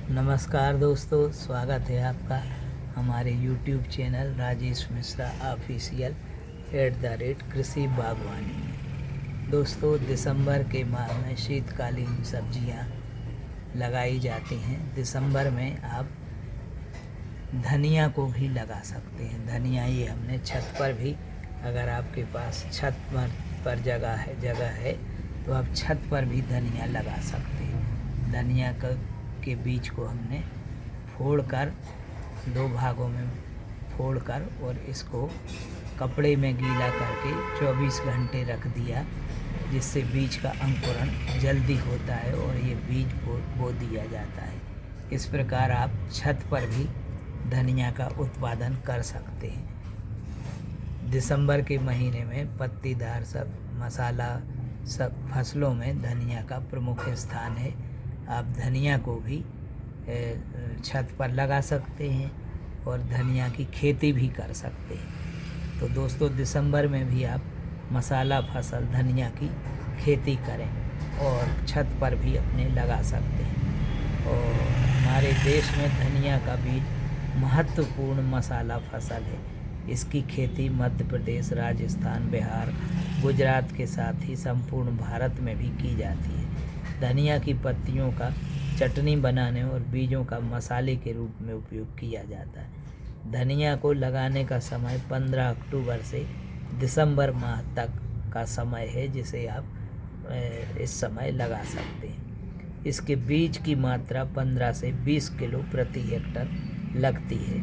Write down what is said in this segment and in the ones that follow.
नमस्कार दोस्तों, स्वागत है आपका हमारे YouTube channel Rajesh Mishra official @कृषि बागवानी में। दोस्तों, दिसंबर के माह में शीतकालीन सब्जियां लगाई जाती हैं। दिसंबर में आप धनिया को भी लगा सकते हैं। धनिया ये हमने छत पर भी, अगर आपके पास छत पर जगह है तो आप छत पर भी धनिया लगा सकते हैं। धनिया के बीज को हमने फोड़कर 2 भागों में फोड़कर और इसको कपड़े में गीला करके 24 घंटे रख दिया, जिससे बीज का अंकुरण जल्दी होता है और ये बीज बो दिया जाता है। इस प्रकार आप छत पर भी धनिया का उत्पादन कर सकते हैं। दिसंबर के महीने में पत्तीदार मसाला फसलों में धनिया का प्रमुख स्थान है। आप धनिया को भी छत पर लगा सकते हैं और धनिया की खेती भी कर सकते हैं। तो दोस्तों, दिसंबर में भी आप मसाला फसल धनिया की खेती करें और छत पर भी अपने लगा सकते हैं। और हमारे देश में धनिया का बीज महत्वपूर्ण मसाला फसल है। इसकी खेती मध्य प्रदेश, राजस्थान, बिहार, गुजरात के साथ ही संपूर्ण भारत में भी की जाती है। धनिया की पत्तियों का चटनी बनाने और बीजों का मसाले के रूप में उपयोग किया जाता है। धनिया को लगाने का समय 15 अक्टूबर से दिसंबर माह तक का समय है, जिसे आप इस समय लगा सकते हैं। इसके बीज की मात्रा 15 से 20 किलो प्रति हेक्टर लगती है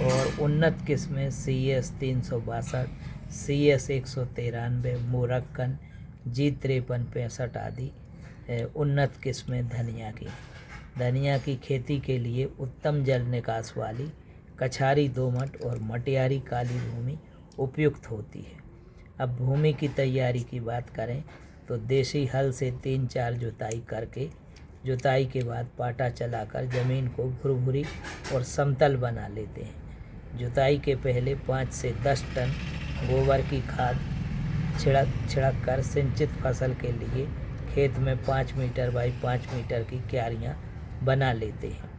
और उन्नत किस्में CS 362, CS 193, मोरक्कन, G53 65 आदि उन्नत किस्में धनिया की खेती के लिए उत्तम जल निकास वाली कछारी, दोमट और मटियारी काली भूमि उपयुक्त होती है। अब भूमि की तैयारी की बात करें तो देसी हल से 3-4 जुताई के बाद पाटा चलाकर जमीन को भुरभुरी और समतल बना लेते हैं। जुताई के पहले 5 से 10 टन गोबर की खाद छिड़क कर सिंचित फसल के लिए खेत में 5 मीटर बाई 5 मीटर की क्यारियां बना लेते हैं।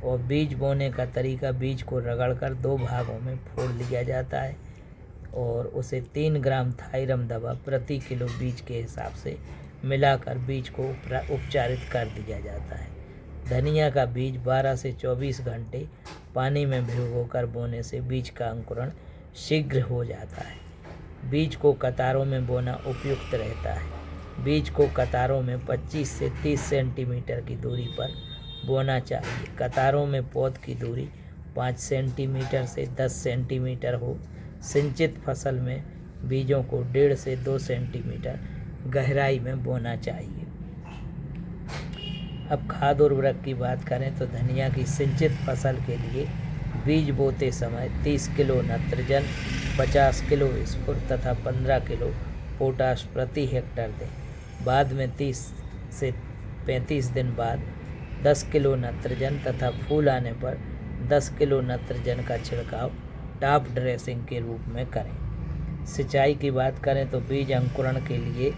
और बीज बोने का तरीका, बीज को रगड़कर 2 भागों में फोड़ लिया जाता है और उसे 3 ग्राम थायरम दवा प्रति किलो बीज के हिसाब से मिलाकर बीज को उपचारित कर दिया जाता है। धनिया का बीज 12 से 24 घंटे पानी में भिगोकर बोने से बीज का अंकुरण शीघ्र हो जाता है। बीज को कतारों में बोना उपयुक्त रहता है। बीज को कतारों में 25 से 30 सेंटीमीटर की दूरी पर बोना चाहिए। कतारों में पौध की दूरी 5 सेंटीमीटर से 10 सेंटीमीटर हो। सिंचित फसल में बीजों को 1.5 से 2 सेंटीमीटर गहराई में बोना चाहिए। अब खाद उर्वरक की बात करें तो धनिया की सिंचित फसल के लिए बीज बोते समय 30 किलो नत्रजन, 50 किलो स्फुर तथा 15 किलो पोटाश प्रति हेक्टर दें। बाद में 30 से 35 दिन बाद 10 किलो नत्रजन तथा फूल आने पर 10 किलो नत्रजन का छिड़काव टॉप ड्रेसिंग के रूप में करें। सिंचाई की बात करें तो बीज अंकुरण के लिए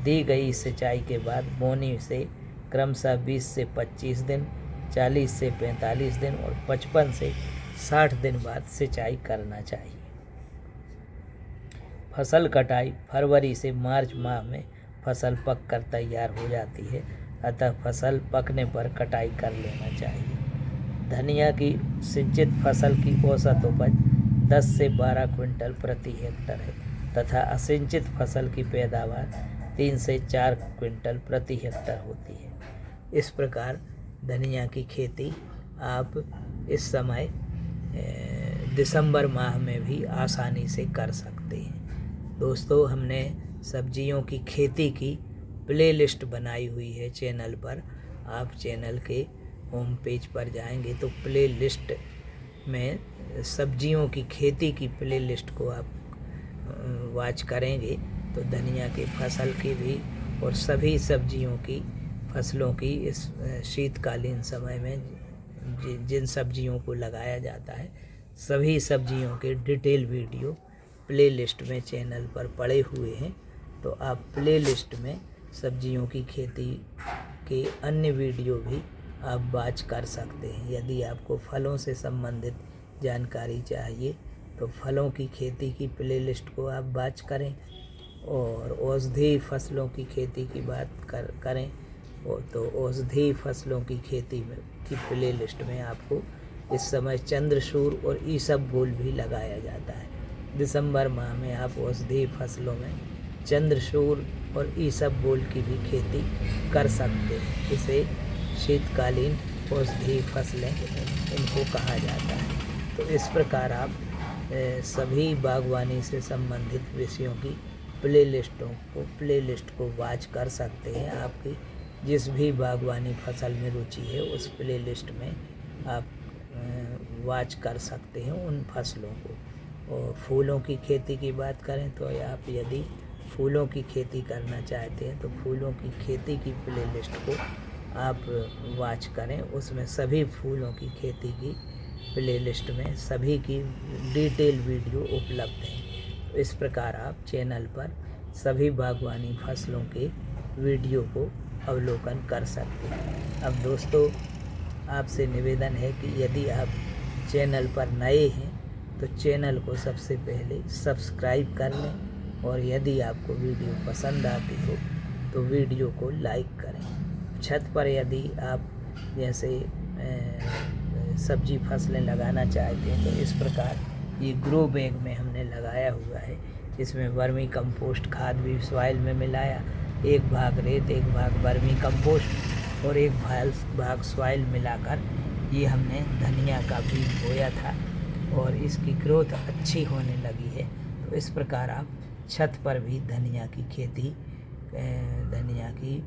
दी गई सिंचाई के बाद बोनी से क्रमशः 20 से 25 दिन, 40 से 45 दिन और 55 से 60 दिन बाद सिंचाई करना चाहिए। फसल कटाई फरवरी से मार्च माह में फसल पक कर तैयार हो जाती है, अतः फसल पकने पर कटाई कर लेना चाहिए। धनिया की सिंचित फसल की औसत उपज 10 से 12 क्विंटल प्रति हेक्टर है तथा असिंचित फसल की पैदावार 3 से 4 क्विंटल प्रति हेक्टर होती है। इस प्रकार धनिया की खेती आप इस समय दिसंबर माह में भी आसानी से कर सकते हैं। दोस्तों, हमने सब्जियों की खेती की प्लेलिस्ट बनाई हुई है चैनल पर। आप चैनल के होम पेज पर जाएंगे तो प्लेलिस्ट में सब्जियों की खेती की प्लेलिस्ट को आप वॉच करेंगे तो धनिया की फसल की भी और सभी सब्जियों की फसलों की इस शीतकालीन समय में जिन सब्जियों को लगाया जाता है, सभी सब्जियों के डिटेल वीडियो प्लेलिस्ट में चैनल पर पड़े हुए हैं। तो आप प्लेलिस्ट में सब्जियों की खेती के अन्य वीडियो भी आप वाच कर सकते हैं। यदि आपको फलों से संबंधित जानकारी चाहिए तो फलों की खेती की प्लेलिस्ट को आप वाच करें, और औषधीय फसलों की खेती की बात करें तो औषधीय फसलों की खेती में की प्लेलिस्ट में आपको इस समय चंद्रसूर और ईसबगोल भी लगाया जाता है। दिसंबर माह में आप औषधीय फसलों में चंद्रसूर और ईसबगोल की भी खेती कर सकते हैं। इसे शीतकालीन औषधीय फसलें इनको कहा जाता है। तो इस प्रकार आप सभी बागवानी से संबंधित विषयों की प्लेलिस्ट को वाच कर सकते हैं। आपकी जिस भी बागवानी फसल में रुचि है उस प्लेलिस्ट में आप वाच कर सकते हैं उन फसलों को। और फूलों की खेती की बात करें तो आप यदि फूलों की खेती करना चाहते हैं तो फूलों की खेती की प्लेलिस्ट को आप वाच करें। उसमें सभी फूलों की खेती की प्लेलिस्ट में सभी की डिटेल वीडियो उपलब्ध है। तो इस प्रकार आप चैनल पर सभी बागवानी फसलों के वीडियो को अवलोकन कर सकते हैं। अब दोस्तों, आपसे निवेदन है कि यदि आप चैनल पर नए हैं तो चैनल को सबसे पहले सब्सक्राइब कर लें, और यदि आपको वीडियो पसंद आती हो तो वीडियो को लाइक करें। छत पर यदि आप जैसे सब्जी फसलें लगाना चाहते हैं तो इस प्रकार ये ग्रो बैग में हमने लगाया हुआ है। इसमें वर्मी कंपोस्ट खाद भी सॉइल में मिलाया, एक भाग रेत, एक भाग वर्मी कंपोस्ट और एक भाग सॉइल मिलाकर ये हमने धनिया का बीज बोया था, और इसकी ग्रोथ अच्छी होने लगी है। तो इस प्रकार आप छत पर भी धनिया की खेती, धनिया की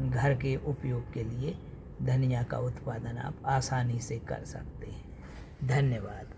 घर के उपयोग के लिए धनिया का उत्पादन आप आसानी से कर सकते हैं। धन्यवाद।